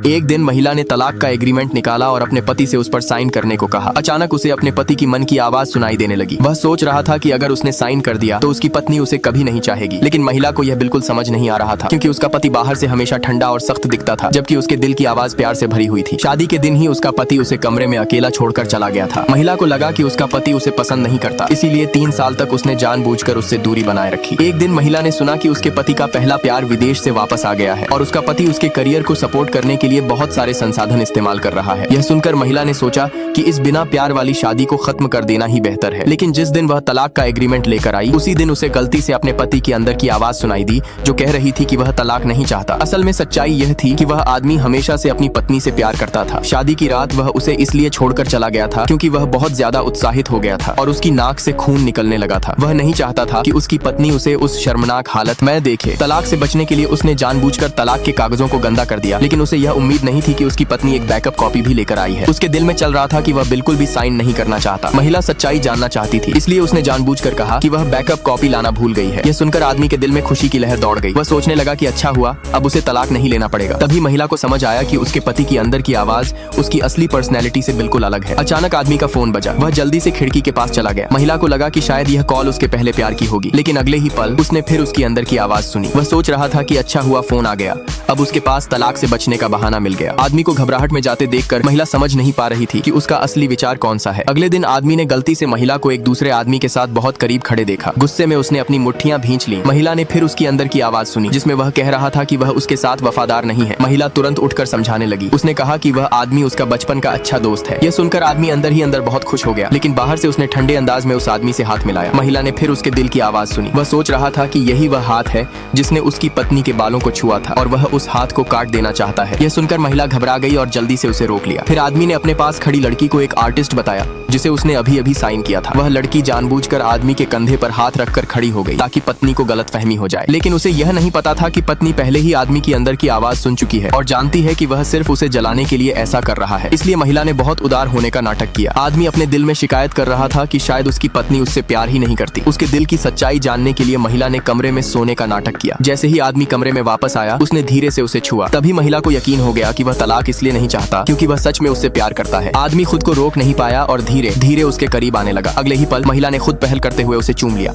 एक दिन महिला ने तलाक का एग्रीमेंट निकाला और अपने पति से उस पर साइन करने को कहा। अचानक उसे अपने पति की मन की आवाज सुनाई देने लगी। वह सोच रहा था कि अगर उसने साइन कर दिया तो उसकी पत्नी उसे कभी नहीं चाहेगी, लेकिन महिला को यह बिल्कुल समझ नहीं आ रहा था, क्योंकि उसका पति बाहर से हमेशा ठंडा और सख्त दिखता था, जबकि उसके दिल की आवाज प्यार से भरी हुई थी। शादी के दिन ही उसका पति उसे कमरे में अकेला छोड़कर चला गया था। महिला को लगा कि उसका पति उसे पसंद नहीं करता, इसीलिए 3 साल तक उसने जानबूझकर उससे दूरी बनाए रखी। एक दिन महिला ने सुना कि उसके पति का पहला प्यार विदेश से वापस आ गया है और उसका पति उसके करियर को सपोर्ट करने के लिए बहुत सारे संसाधन इस्तेमाल कर रहा है। यह सुनकर महिला ने सोचा कि इस बिना प्यार वाली शादी को खत्म कर देना ही बेहतर है। लेकिन जिस दिन वह तलाक का एग्रीमेंट लेकर आई, उसी दिन उसे गलती से अपने पति के अंदर की आवाज सुनाई दी, जो कह रही थी कि वह तलाक नहीं चाहता। असल में सच्चाई यह थी कि वह आदमी हमेशा से अपनी पत्नी से प्यार करता था। शादी की रात वह उसे इसलिए छोड़कर चला गया था क्योंकि वह बहुत ज्यादा उत्साहित हो गया था और उसकी नाक से खून निकलने लगा था। वह नहीं चाहता था कि उसकी पत्नी उसे उस शर्मनाक हालत में देखे। तलाक से बचने के लिए उसने जानबूझकर तलाक के कागजों को गंदा कर दिया, लेकिन उसे यह उम्मीद नहीं थी कि उसकी पत्नी एक बैकअप कॉपी भी लेकर आई है। उसके दिल में चल रहा था कि वह बिल्कुल भी साइन नहीं करना चाहता। महिला सच्चाई जानना चाहती थी, इसलिए उसने जानबूझकर कहा कि वह बैकअप कॉपी लाना भूल गई है। यह सुनकर आदमी के दिल में खुशी की लहर दौड़ गई। वह सोचने लगा कि अच्छा हुआ, अब उसे तलाक नहीं लेना पड़ेगा। तभी महिला को समझ आया कि उसके पति की अंदर की आवाज उसकी असली पर्सनैलिटी से बिल्कुल अलग है। अचानक आदमी का फोन बजा। वह जल्दी से खिड़की के पास चला गया। महिला को लगा कि शायद यह कॉल उसके पहले प्यार की होगी, लेकिन अगले ही पल उसने फिर उसकी अंदर की आवाज सुनी। वह सोच रहा था कि अच्छा हुआ फोन आ गया, अब उसके पास तलाक से बचने का बहाना मिल गया। आदमी को घबराहट में जाते देखकर महिला समझ नहीं पा रही थी कि उसका असली विचार कौन सा है। अगले दिन आदमी ने गलती से महिला को एक दूसरे आदमी के साथ बहुत करीब खड़े देखा। गुस्से में उसने अपनी मुट्ठियां भींच ली। महिला ने फिर उसकी अंदर की आवाज सुनी, जिसमें वह कह रहा था कि वह उसके साथ वफादार नहीं है। महिला तुरंत उठकर समझाने लगी। उसने कहा कि वह आदमी उसका बचपन का अच्छा दोस्त है। यह सुनकर आदमी अंदर ही अंदर बहुत खुश हो गया, लेकिन बाहर से उसने ठंडे अंदाज में उस आदमी से हाथ मिलाया। महिला ने फिर उसके दिल की आवाज सुनी। वह सोच रहा था कि यही वह हाथ है जिसने उसकी पत्नी के बालों को छुआ था और वह उस हाथ को काट देना चाहता है। यह सुनकर महिला घबरा गई और जल्दी से उसे रोक लिया। फिर आदमी ने अपने पास खड़ी लड़की को एक आर्टिस्ट बताया जिसे उसने अभी अभी साइन किया था। वह लड़की जानबूझकर आदमी के कंधे पर हाथ रखकर खड़ी हो गई ताकि पत्नी को गलतफहमी हो जाए, लेकिन उसे यह नहीं पता था कि पत्नी पहले ही आदमी की अंदर की आवाज सुन चुकी है और जानती है कि वह सिर्फ उसे जलाने के लिए ऐसा कर रहा है। इसलिए महिला ने बहुत उदार होने का नाटक किया। आदमी अपने दिल में शिकायत कर रहा था कि शायद उसकी पत्नी उससे प्यार ही नहीं करती। उसके दिल की सच्चाई जानने के लिए महिला ने कमरे में सोने का नाटक किया। जैसे ही आदमी कमरे में वापस आया, उसने धीरे से उसे छुआ। तभी महिला को यकीन हो गया कि वह तलाक इसलिए नहीं चाहता क्योंकि वह सच में उससे प्यार करता है। आदमी खुद को रोक नहीं पाया और धीरे धीरे उसके करीब आने लगा। अगले ही पल महिला ने खुद पहल करते हुए उसे चूम लिया।